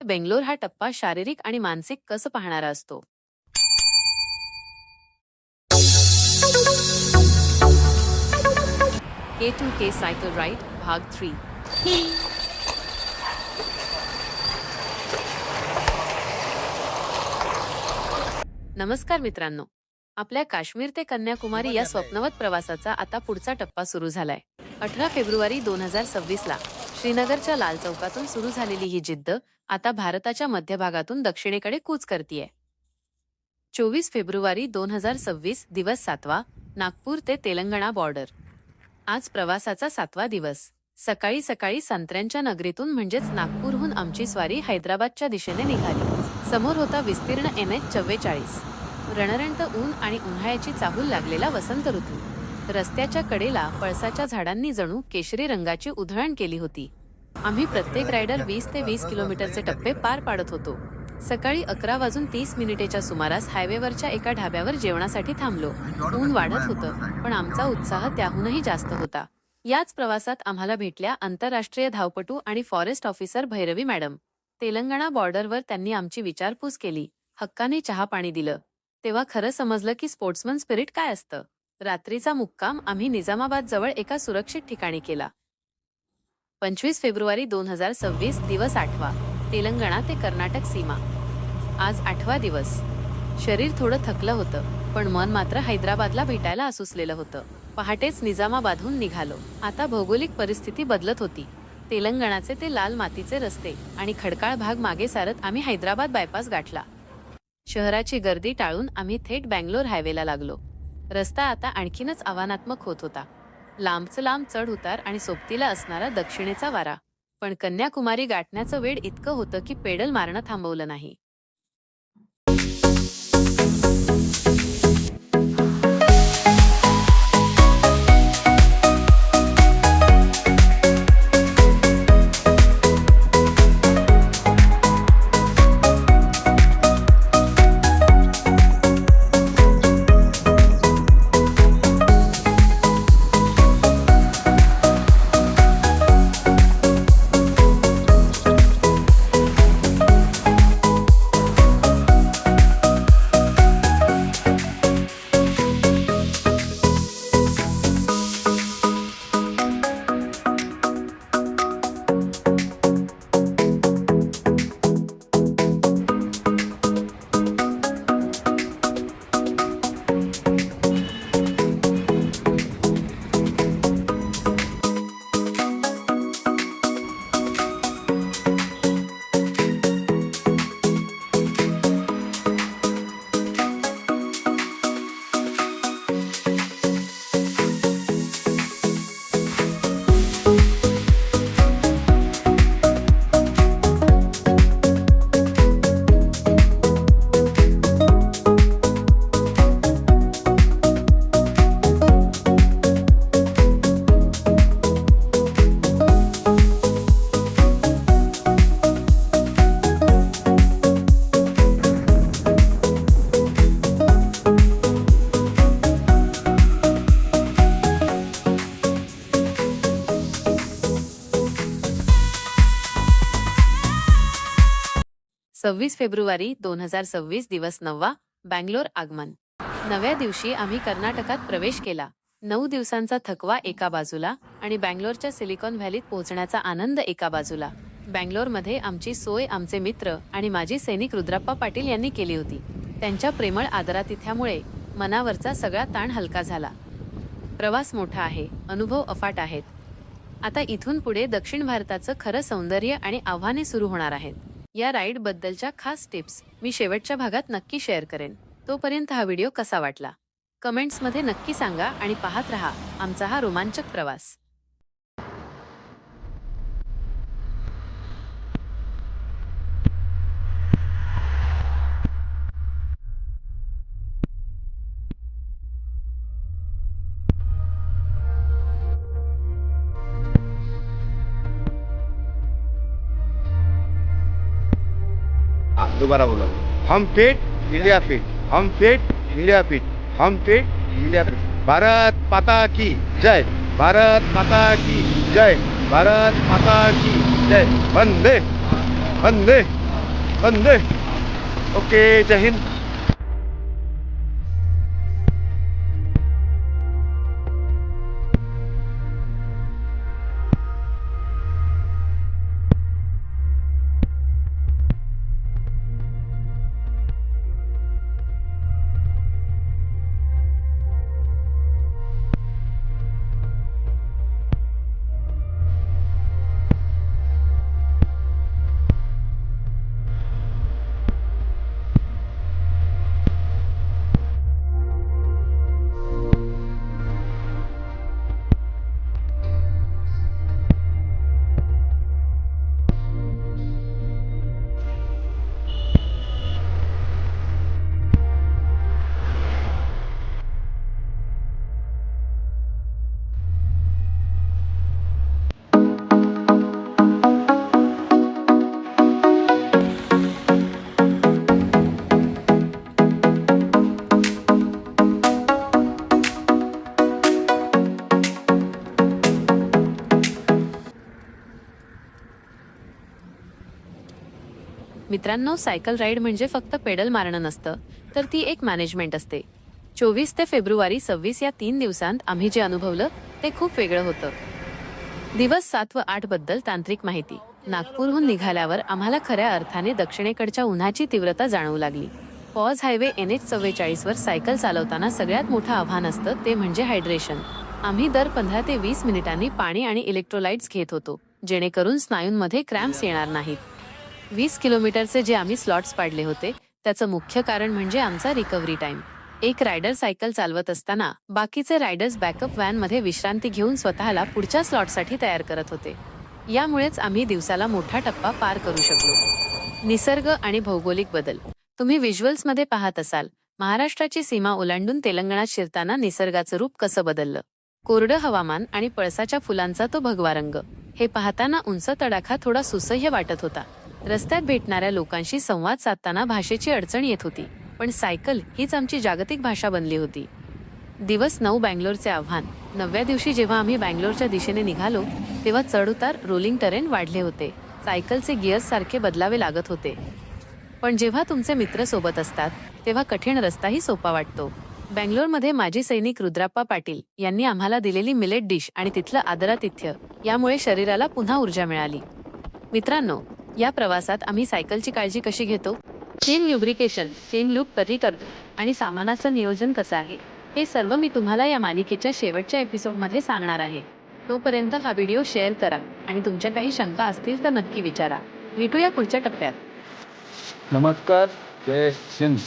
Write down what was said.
बेंगलोर हा टप्पा शारीरिक आणि मानसिक कसं पाहणारा असतो. K2K सायकल राईड भाग 3. नमस्कार मित्रांनो, आपल्या काश्मीर ते कन्याकुमारी या स्वप्नवत प्रवासाचा आता पुढचा टप्पा सुरू झालाय. 18 फेब्रुवारी 2026 ला श्रीनगरच्या लाल चौकातून सुरू झालेली ही जिद्द आता भारताच्या मध्यभागातून दक्षिणेकडे कूच करतीये. 24 फेब्रुवारी 2026 दिवस 7वा, नागपूर ते तेलंगणा बॉर्डर. आज प्रवासाचा 7वा दिवस. सकाळी सकाळी संत्र्यांच्या नगरीतून म्हणजेच नागपूरहून आमची स्वारी हैदराबादच्या दिशेने निघाली. समोर होता विस्तीर्ण NH44. रणरणत ऊन आणि उन्हाळ्याची चाहूल लागलेला वसंत ऋतू. रस्त्याच्या कडेला पळसाच्या झाडांनी जणू केशरी रंगाची उधळण केली होती. आम्ही प्रत्येक रायडर 20 ते 20 किलोमीटरचे टप्पे पार पाडत होतो. सकाळी 11:30 सुमारास हायवेवरच्या एका ढाब्यावर जेवणासाठी थांबलो. ऊन वाढत होतं, पण आमचा उत्साह त्याहूनही जास्त होता. याच प्रवासात आम्हाला भेटल्या आंतरराष्ट्रीय धावपटू आणि forest officer Bhairavi madam. Telangana बॉर्डरवर त्यांनी आमची विचारपूस केली, हक्काने चहा पाणी दिलं. तेव्हा खरं समजलं की स्पोर्ट्समन स्पिरिट काय असतं. रात्रीचा मुक्काम आम्ही निजामाबाद जवळ एका सुरक्षित ठिकाणी केला. 25 फेब्रुवारी 2026 दिवस 8वा, तेलंगणा ते कर्नाटक सीमा. आज 8वा दिवस. शरीर थोडं थकलं होतं, पण मन मात्र हैदराबादला भेटायला आसुसलेलं होतं. पहाटेच निजामाबादहून निघालो. आता भौगोलिक परिस्थिती बदलत होती. तेलंगणाचे ते लाल मातीचे रस्ते आणि खडकाळ भाग मागे सारत आम्ही हैदराबाद बायपास गाठला. शहराची गर्दी टाळून आम्ही थेट बँगलोर हायवेला लागलो. रस्ता आता आणखीनच आव्हानात्मक होत होता. लांबच लांब चढ उतार आणि सोबतीला असणारा दक्षिणेचा वारा. पण कन्याकुमारी गाठण्याचं वेळ इतकं होतं की पेडल मारणं थांबवलं नाही. सव्वीस फेब्रुवारी 2026 दिवस 9वा, बँगलोर आगमन. नव्या दिवशी आम्ही कर्नाटकात प्रवेश केला. 9 दिवसांचा थकवा एका बाजूला आणि बँगलोरच्या सिलिकॉन व्हॅलीत पोहोचण्याचा आनंद एका बाजूला. बँगलोरमध्ये आमची सोय आमचे मित्र आणि माजी सैनिक रुद्राप्पा पाटील यांनी केली होती. त्यांच्या प्रेमळ आदरातिथ्यामुळे मनावरचा सगळा ताण हलका झाला. प्रवास मोठा आहे, अनुभव अफाट आहेत. आता इथून पुढे दक्षिण भारताचं खरं सौंदर्य आणि आव्हाने सुरू होणार आहेत. या राईड बद्दलच्या खास टिप्स मी शेवटच्या भागात नक्की शेअर करेन. तोपर्यंत हा व्हिडिओ कसा वाटला कमेंट्समध्ये नक्की सांगा आणि पाहत रहा आमचा हा रोमांचक प्रवास. दोबारा बोलो. हम फिट इंडिया फिट, हम फिट इंडिया फिट, हम फिट इंडिया फिट. भारत माता की जय, भारत माता की जय, भारत माता की जय. वंदे वंदे वंदे. ओके, जय हिंद. मित्रांनो, सायकल राईड म्हणजे फक्त पेडल मारणं नसतं, तर ती एक मॅनेजमेंट असते. 24 ते फेब्रुवारी 26 या 3 दिवसांत आम्ही जे अनुभवलं ते खूप वेगळं होतं. दिवस 7 व 8 बद्दल तांत्रिक माहिती. नागपूरहून निघाल्यावर आम्हाला खऱ्या अर्थाने दक्षिणेकडच्या उन्हाची तीव्रता जाणवू लागली. पॉज हायवे NH44 वर सायकल चालवताना सगळ्यात मोठं आव्हान असतं ते म्हणजे हायड्रेशन. आम्ही दर 15 ते 20 मिनिटांनी पाणी आणि इलेक्ट्रोलाइट्स घेत होतो, जेणेकरून स्नायूंमध्ये क्रॅम्प्स येणार नाहीत. 20 किलोमीटरचे जे आम्ही स्लॉट्स पाडले होते त्याचं मुख्य कारण म्हणजे आमचा रिकव्हरी टाइम. एक रायडर सायकल चालवत असताना बाकीचे रायडर्स बॅकअप व्हॅनमध्ये विश्रांती घेऊन स्वतःला पुढच्या स्लॉटसाठी तयार करत होते. यामुळेच आम्ही दिवसाला मोठा टप्पा पार करू शकलो. निसर्ग आणि भौगोलिक बदल. तुम्ही व्हिज्युअल्समध्ये पाहत असाल, महाराष्ट्राची सीमा ओलांडून तेलंगणात शिरताना निसर्गाचं रूप कसं बदललं. कोरडं हवामान आणि पळसाच्या फुलांचा तो भगवा रंग. हे पाहताना उंच तडाखा थोडा सुसह्य वाटत होता. रस्त्यात भेटणाऱ्या लोकांशी संवाद साधताना भाषेची अडचण येत होती, पण सायकल हीच आमची जागतिक भाषा बनली होती. दिवस 9 बँगलोरचे आव्हान. 9व्या दिवशी जेव्हा आम्ही बँगलोरच्या दिशेने निघालो तेव्हा चढउतार, रोलिंग टेरेन वाढले होते. सायकलचे गिअर्स सारखे बदलावे लागत होते. पण जेव्हा तुमचे मित्र सोबत असतात तेव्हा कठीण रस्ताही सोपा वाटतो. बँगलोरमध्ये माजी सैनिक रुद्राप्पा पाटील यांनी आम्हाला दिलेली मिलेट डिश आणि तिथलं आदरातिथ्य यामुळे शरीराला पुन्हा ऊर्जा मिळाली. मित्रांनो, या प्रवासात आम्ही सायकलची काळजी कशी घेतो, चेन ल्युब्रिकेशन, चेन लूप कधी करतो आणि सामानाचं नियोजन कसं आहे, हे सर्व मी तुम्हाला या मालिकेच्या शेवटच्या एपिसोडमध्ये सांगणार आहे. तोपर्यंत हा व्हिडिओ शेअर करा आणि तुमच्या काही शंका असतील तर नक्की विचारा. भेटूया पुढच्या टप्प्यात. नमस्कार, जय हिंद.